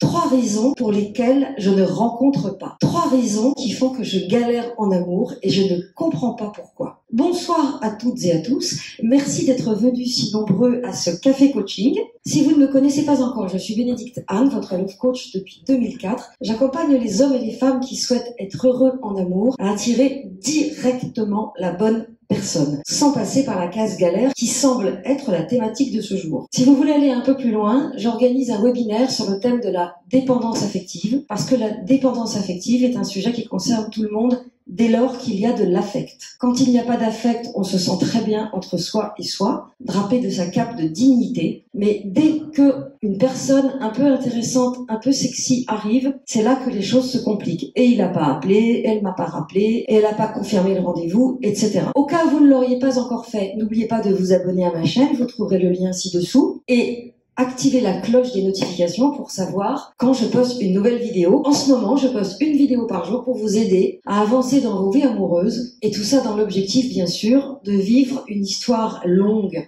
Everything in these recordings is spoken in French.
3 raisons pour lesquelles je ne rencontre pas. 3 raisons qui font que je galère en amour et je ne comprends pas pourquoi. Bonsoir à toutes et à tous. Merci d'être venus si nombreux à ce café coaching. Si vous ne me connaissez pas encore, je suis Bénédicte Anne, votre love coach depuis 2004. J'accompagne les hommes et les femmes qui souhaitent être heureux en amour à attirer directement la bonne personne, sans passer par la case galère qui semble être la thématique de ce jour. Si vous voulez aller un peu plus loin, j'organise un webinaire sur le thème de la dépendance affective, parce que la dépendance affective est un sujet qui concerne tout le monde dès lors qu'il y a de l'affect. Quand il n'y a pas d'affect, on se sent très bien entre soi et soi, drapé de sa cape de dignité, mais dès que une personne un peu intéressante, un peu sexy arrive, c'est là que les choses se compliquent. Et il n'a pas appelé, elle m'a pas rappelé, et elle n'a pas confirmé le rendez-vous, etc. Au cas où vous ne l'auriez pas encore fait, n'oubliez pas de vous abonner à ma chaîne, vous trouverez le lien ci-dessous, et activez la cloche des notifications pour savoir quand je poste une nouvelle vidéo. En ce moment, je poste une vidéo par jour pour vous aider à avancer dans vos vies amoureuses. Et tout ça dans l'objectif, bien sûr, de vivre une histoire longue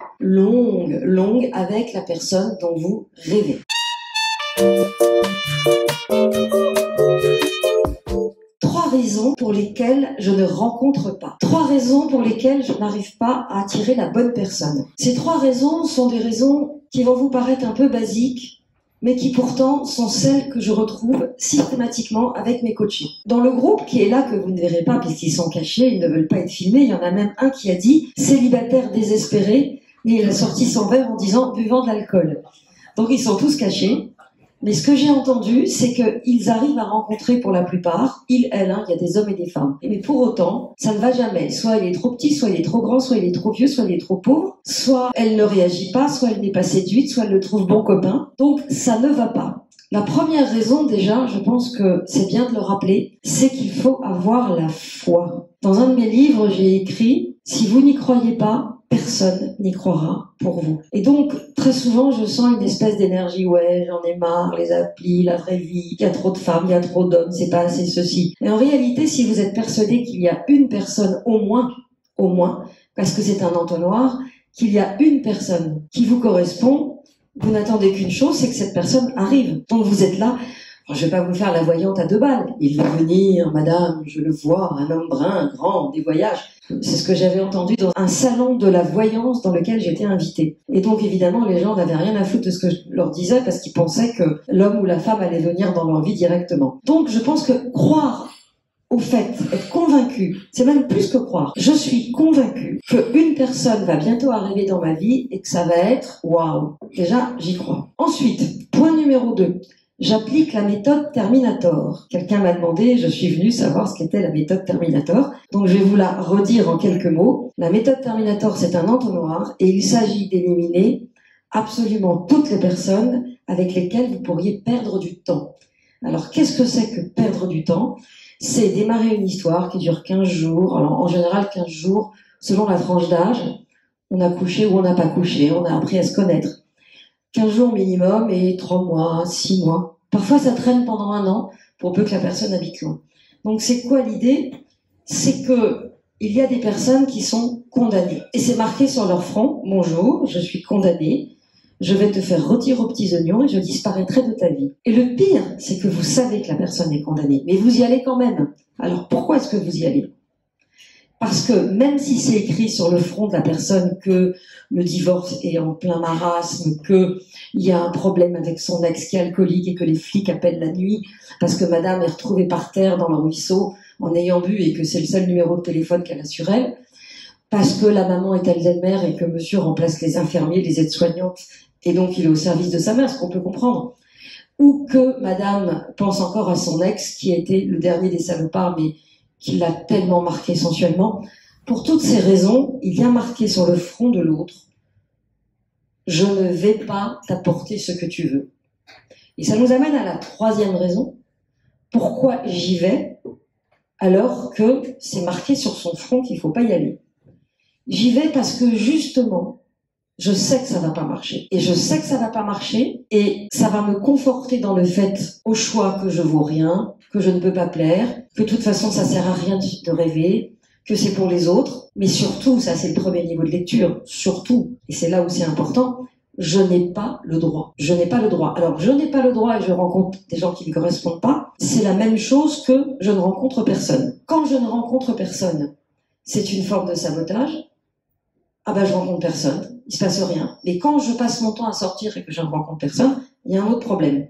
avec la personne dont vous rêvez. 3 raisons pour lesquelles je ne rencontre pas. 3 raisons pour lesquelles je n'arrive pas à attirer la bonne personne. Ces 3 raisons sont des raisons qui vont vous paraître un peu basiques, mais qui pourtant sont celles que je retrouve systématiquement avec mes coachés. Dans le groupe qui est là, que vous ne verrez pas puisqu'ils sont cachés, ils ne veulent pas être filmés, il y en a même un qui a dit « célibataire désespéré » et il a sorti son verre en disant « buvant de l'alcool ». Donc ils sont tous cachés. Mais ce que j'ai entendu, c'est qu'ils arrivent à rencontrer pour la plupart, ils, elles, il y a des hommes et des femmes. Mais pour autant, ça ne va jamais. Soit il est trop petit, soit il est trop grand, soit il est trop vieux, soit il est trop pauvre, soit elle ne réagit pas, soit elle n'est pas séduite, soit elle le trouve bon copain. Donc ça ne va pas. La première raison, déjà, je pense que c'est bien de le rappeler, c'est qu'il faut avoir la foi. Dans un de mes livres, j'ai écrit « Si vous n'y croyez pas, personne n'y croira pour vous ». Et donc, très souvent, je sens une espèce d'énergie, ouais, j'en ai marre, les applis, la vraie vie, il y a trop de femmes, il y a trop d'hommes, c'est pas assez ceci. Et en réalité, si vous êtes persuadé qu'il y a une personne au moins, parce que c'est un entonnoir, qu'il y a une personne qui vous correspond, vous n'attendez qu'une chose, c'est que cette personne arrive. Donc vous êtes là. Alors, je vais pas vous faire la voyante à 2 balles. Il va venir, madame, je le vois, un homme brun, grand, des voyages. C'est ce que j'avais entendu dans un salon de la voyance dans lequel j'étais invitée. Et donc, évidemment, les gens n'avaient rien à foutre de ce que je leur disais parce qu'ils pensaient que l'homme ou la femme allait venir dans leur vie directement. Donc, je pense que croire au fait, être convaincu, c'est même plus que croire. Je suis convaincue qu'une personne va bientôt arriver dans ma vie et que ça va être waouh. Déjà, j'y crois. Ensuite, point numéro 2. J'applique la méthode Terminator. Quelqu'un m'a demandé, je suis venue savoir ce qu'était la méthode Terminator. Donc je vais vous la redire en quelques mots. La méthode Terminator, c'est un entonnoir et il s'agit d'éliminer absolument toutes les personnes avec lesquelles vous pourriez perdre du temps. Alors qu'est-ce que c'est que perdre du temps ? C'est démarrer une histoire qui dure 15 jours. Alors en général 15 jours, selon la tranche d'âge, on a couché ou on n'a pas couché, on a appris à se connaître. 15 jours minimum et 3 mois, 6 mois. Parfois, ça traîne pendant 1 an pour peu que la personne habite loin. Donc, c'est quoi l'idée ? C'est que il y a des personnes qui sont condamnées. Et c'est marqué sur leur front, bonjour, je suis condamné, je vais te faire rôtir aux petits oignons et je disparaîtrai de ta vie. Et le pire, c'est que vous savez que la personne est condamnée, mais vous y allez quand même. Alors, pourquoi est-ce que vous y allez ? Parce que même si c'est écrit sur le front de la personne que le divorce est en plein marasme, qu'il y a un problème avec son ex qui est alcoolique et que les flics appellent la nuit parce que madame est retrouvée par terre dans le ruisseau en ayant bu et que c'est le seul numéro de téléphone qu'elle a sur elle, parce que la maman est Alzheimer et que monsieur remplace les infirmiers, les aides-soignantes et donc il est au service de sa mère, ce qu'on peut comprendre, ou que madame pense encore à son ex qui était le dernier des salopards mais qui l'a tellement marqué sensuellement. Pour toutes ces raisons, il y a marqué sur le front de l'autre « Je ne vais pas t'apporter ce que tu veux ». Et ça nous amène à la 3e raison. Pourquoi j'y vais alors que c'est marqué sur son front qu'il ne faut pas y aller ? J'y vais parce que justement, je sais que ça va pas marcher. Et je sais que ça va pas marcher et ça va me conforter dans le fait au choix que je vaux rien, que je ne peux pas plaire, que de toute façon ça sert à rien de rêver, que c'est pour les autres, mais surtout, ça c'est le premier niveau de lecture, surtout, et c'est là où c'est important, je n'ai pas le droit. Je n'ai pas le droit. Alors, je n'ai pas le droit et je rencontre des gens qui ne me correspondent pas. C'est la même chose que je ne rencontre personne. Quand je ne rencontre personne, c'est une forme de sabotage. Ah ben, je rencontre personne. Il se passe rien. Mais quand je passe mon temps à sortir et que je ne rencontre personne, il y a un autre problème.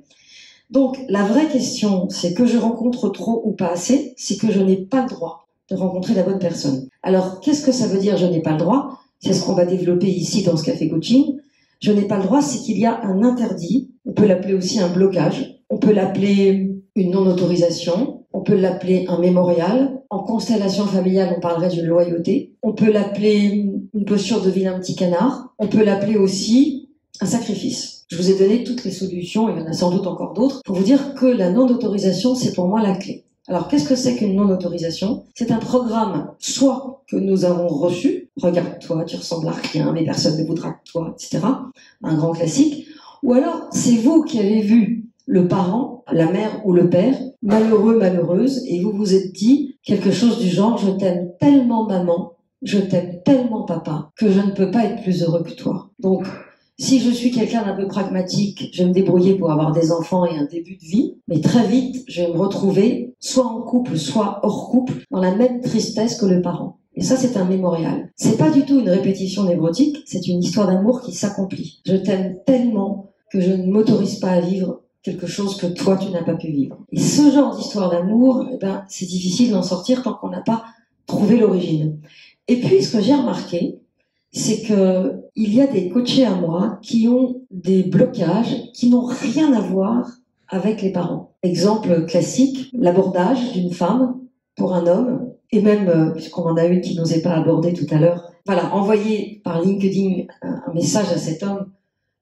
Donc, la vraie question, c'est que je rencontre trop ou pas assez, c'est que je n'ai pas le droit de rencontrer la bonne personne. Alors, qu'est-ce que ça veut dire, je n'ai pas le droit? C'est ce qu'on va développer ici dans ce café coaching. Je n'ai pas le droit, c'est qu'il y a un interdit. On peut l'appeler aussi un blocage. On peut l'appeler une non-autorisation. On peut l'appeler un mémorial. En constellation familiale, on parlerait d'une loyauté. On peut l'appeler une posture de vilain petit canard. On peut l'appeler aussi un sacrifice. Je vous ai donné toutes les solutions, il y en a sans doute encore d'autres, pour vous dire que la non-autorisation, c'est pour moi la clé. Alors, qu'est-ce que c'est qu'une non-autorisation? C'est un programme, soit que nous avons reçu, regarde-toi, tu ressembles à rien, mais personne ne voudra que toi, etc. Un grand classique. Ou alors, c'est vous qui avez vu le parent, la mère ou le père, malheureux, malheureuse, et vous vous êtes dit quelque chose du genre, je t'aime tellement maman, je t'aime tellement papa, que je ne peux pas être plus heureux que toi. Donc, si je suis quelqu'un d'un peu pragmatique, je vais me débrouiller pour avoir des enfants et un début de vie, mais très vite, je vais me retrouver soit en couple, soit hors couple, dans la même tristesse que le parent. Et ça, c'est un mémorial. C'est pas du tout une répétition névrotique, c'est une histoire d'amour qui s'accomplit. Je t'aime tellement que je ne m'autorise pas à vivre quelque chose que toi, tu n'as pas pu vivre. Et ce genre d'histoire d'amour, eh ben, c'est difficile d'en sortir tant qu'on n'a pas trouvé l'origine. Et puis, ce que j'ai remarqué, c'est que il y a des coachés à moi qui ont des blocages qui n'ont rien à voir avec les parents. Exemple classique, l'abordage d'une femme pour un homme, et même, puisqu'on en a une qui n'osait pas aborder tout à l'heure, voilà, envoyer par LinkedIn un message à cet homme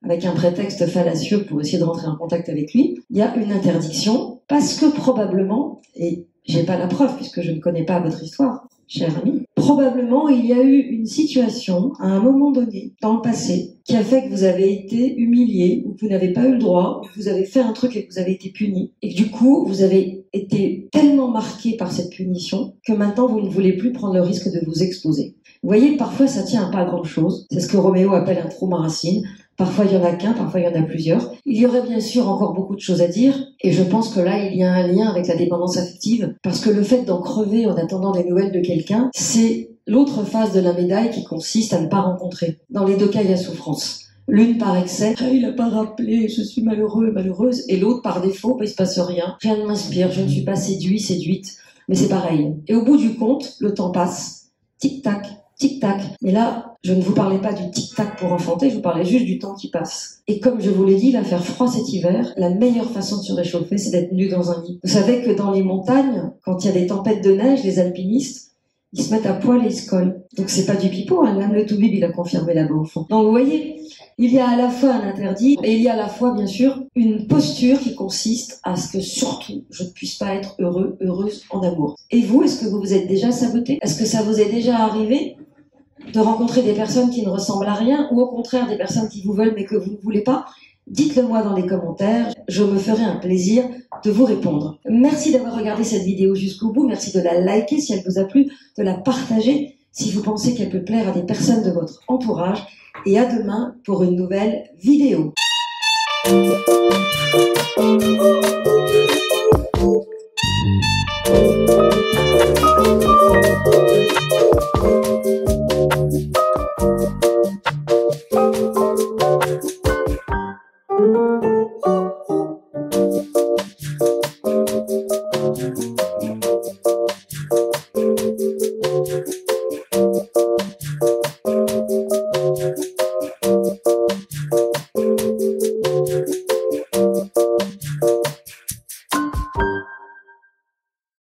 avec un prétexte fallacieux pour essayer de rentrer en contact avec lui, il y a une interdiction, parce que probablement, et j'ai pas la preuve puisque je ne connais pas votre histoire, cher ami, probablement il y a eu une situation à un moment donné dans le passé qui a fait que vous avez été humilié ou que vous n'avez pas eu le droit ou que vous avez fait un truc et que vous avez été puni et que du coup vous avez été tellement marqué par cette punition que maintenant vous ne voulez plus prendre le risque de vous exposer. Vous voyez, parfois ça tient à pas grand chose, c'est ce que Roméo appelle un trauma racine. Parfois il y en a qu'un, parfois il y en a plusieurs. Il y aurait bien sûr encore beaucoup de choses à dire, et je pense que là il y a un lien avec la dépendance affective, parce que le fait d'en crever en attendant des nouvelles de quelqu'un, c'est l'autre face de la médaille qui consiste à ne pas rencontrer. Dans les deux cas, il y a souffrance. L'une par excès, ah, il a pas rappelé, je suis malheureux, malheureuse, et l'autre par défaut, il se passe rien ne m'inspire, je ne suis pas séduit, séduite, mais c'est pareil. Et au bout du compte, le temps passe, tic-tac, tic-tac. Mais là, je ne vous parlais pas du tic-tac pour enfanter, je vous parlais juste du temps qui passe. Et comme je vous l'ai dit, il va faire froid cet hiver. La meilleure façon de se réchauffer, c'est d'être nu dans un lit. Vous savez que dans les montagnes, quand il y a des tempêtes de neige, les alpinistes, ils se mettent à poil et ils se collent. Donc c'est pas du pipeau, hein. Même le Toubib, il a confirmé là-bas au fond. Donc vous voyez, il y a à la fois un interdit et il y a à la fois, bien sûr, une posture qui consiste à ce que surtout je ne puisse pas être heureux, heureuse en amour. Et vous, est-ce que vous vous êtes déjà saboté? Est-ce que ça vous est déjà arrivé de rencontrer des personnes qui ne ressemblent à rien ou au contraire des personnes qui vous veulent mais que vous ne voulez pas? Dites-le moi dans les commentaires, je me ferai un plaisir de vous répondre. Merci d'avoir regardé cette vidéo jusqu'au bout, merci de la liker si elle vous a plu, de la partager si vous pensez qu'elle peut plaire à des personnes de votre entourage, et à demain pour une nouvelle vidéo.